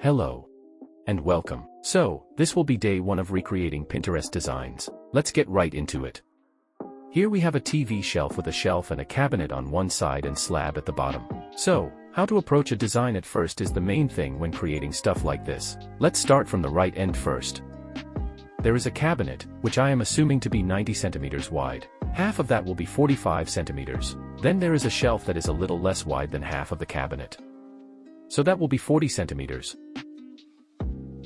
Hello. And welcome. So, this will be day 1 of recreating Pinterest designs. Let's get right into it. Here we have a TV shelf with a shelf and a cabinet on one side and slab at the bottom. So, how to approach a design at first is the main thing when creating stuff like this. Let's start from the right end first. There is a cabinet, which I am assuming to be 90 centimeters wide. Half of that will be 45 centimeters. Then there is a shelf that is a little less wide than half of the cabinet. So that will be 40 centimeters.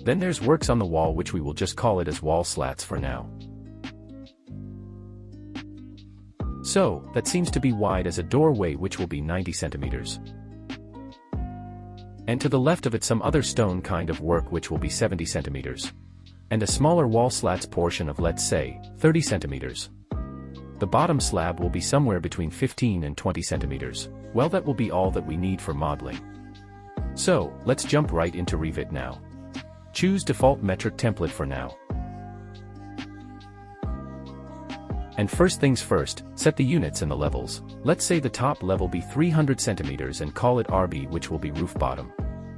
Then there's works on the wall, which we will just call it as wall slats for now. So, that seems to be wide as a doorway, which will be 90 centimeters. And to the left of it some other stone kind of work, which will be 70 centimeters. And a smaller wall slats portion of, let's say, 30 centimeters. The bottom slab will be somewhere between 15 and 20 centimeters. Well, that will be all that we need for modeling. So, let's jump right into Revit now. Choose default metric template for now. And first things first, set the units and the levels. Let's say the top level be 300 centimeters and call it RB, which will be roof bottom.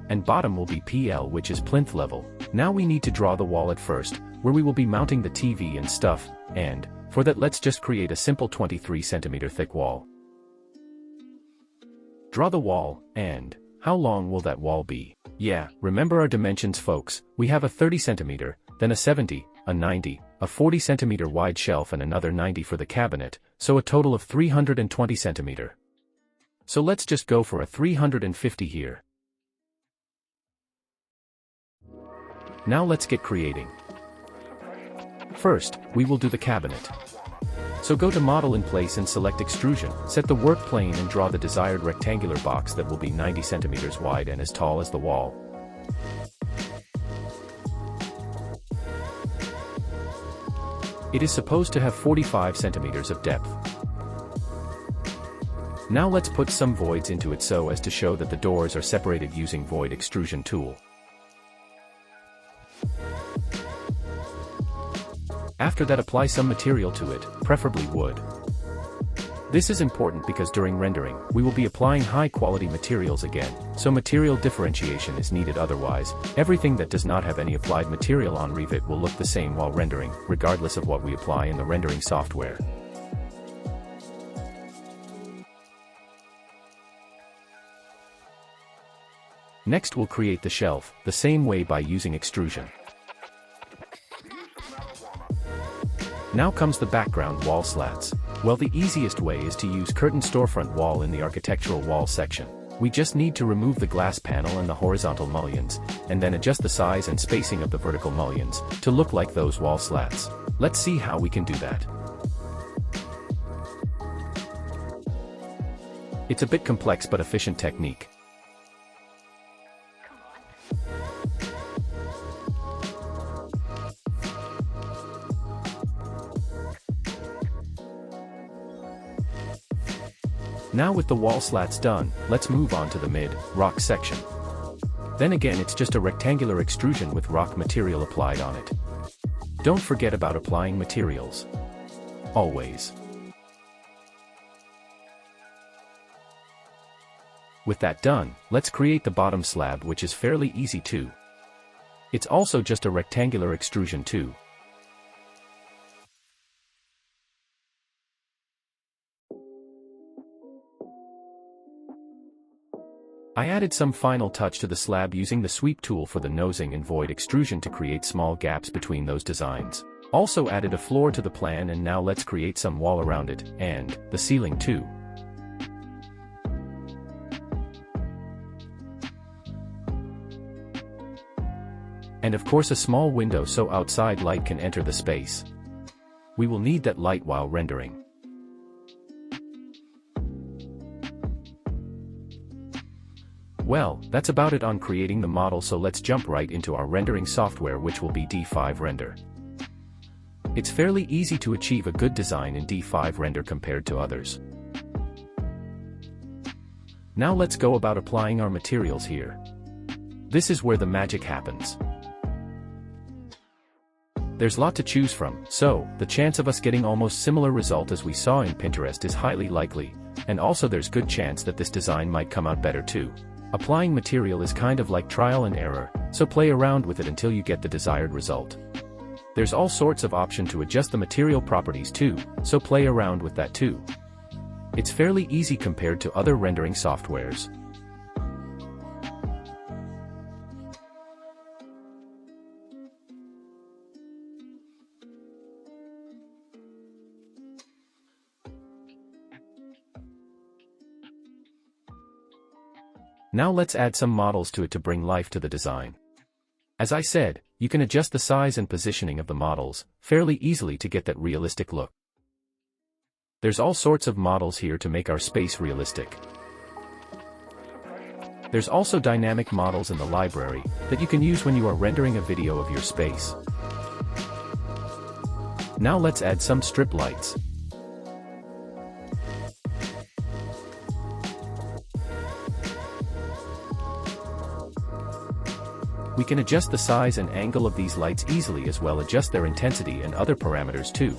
And bottom will be PL, which is plinth level. Now we need to draw the wall at first, where we will be mounting the TV and stuff, and for that let's just create a simple 23 centimeter thick wall. Draw the wall, and how long will that wall be? Yeah, remember our dimensions, folks. We have a 30 centimeter, then a 70, a 90, a 40 centimeter wide shelf and another 90 for the cabinet, so a total of 320 centimeter. So let's just go for a 350 here. Now let's get creating. First, we will do the cabinet. So go to Model in Place and select Extrusion, set the work plane and draw the desired rectangular box that will be 90 centimeters wide and as tall as the wall. It is supposed to have 45 centimeters of depth. Now let's put some voids into it so as to show that the doors are separated using void extrusion tool. After that, apply some material to it, preferably wood. This is important because during rendering, we will be applying high-quality materials again, so material differentiation is needed, otherwise, everything that does not have any applied material on Revit will look the same while rendering, regardless of what we apply in the rendering software. Next we'll create the shelf, the same way by using extrusion. Now comes the background wall slats. Well, the easiest way is to use curtain storefront wall in the architectural wall section. We just need to remove the glass panel and the horizontal mullions, and then adjust the size and spacing of the vertical mullions, to look like those wall slats. Let's see how we can do that. It's a bit complex but efficient technique. Now with the wall slats done, let's move on to the mid-rock section. Then again, it's just a rectangular extrusion with rock material applied on it. Don't forget about applying materials. Always. With that done, let's create the bottom slab, which is fairly easy too. It's also just a rectangular extrusion too. I added some final touch to the slab using the sweep tool for the nosing and void extrusion to create small gaps between those designs. Also added a floor to the plan, and now let's create some wall around it, and the ceiling too. And of course a small window so outside light can enter the space. We will need that light while rendering. Well, that's about it on creating the model, so let's jump right into our rendering software, which will be D5 Render. It's fairly easy to achieve a good design in D5 Render compared to others. Now let's go about applying our materials here. This is where the magic happens. There's a lot to choose from, so the chance of us getting almost similar result as we saw in Pinterest is highly likely, and also there's good chance that this design might come out better too. Applying material is kind of like trial and error, so play around with it until you get the desired result. There's all sorts of option to adjust the material properties too, so play around with that too. It's fairly easy compared to other rendering softwares. Now let's add some models to it to bring life to the design. As I said, you can adjust the size and positioning of the models fairly easily to get that realistic look. There's all sorts of models here to make our space realistic. There's also dynamic models in the library that you can use when you are rendering a video of your space. Now let's add some strip lights. We can adjust the size and angle of these lights easily, as well adjust their intensity and other parameters too.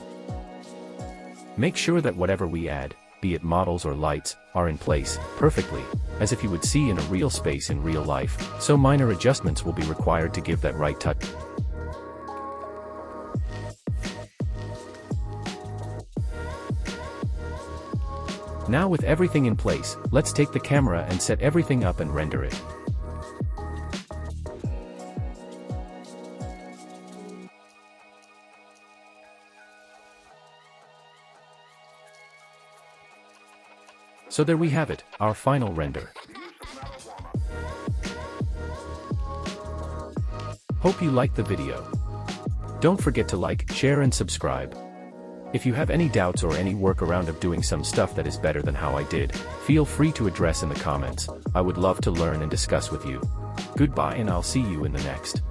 Make sure that whatever we add, be it models or lights, are in place perfectly, as if you would see in a real space in real life, so minor adjustments will be required to give that right touch. Now with everything in place, let's take the camera and set everything up and render it. So there we have it, our final render. Hope you liked the video. Don't forget to like, share and subscribe. If you have any doubts or any workaround of doing some stuff that is better than how I did, feel free to address in the comments. I would love to learn and discuss with you. Goodbye, and I'll see you in the next.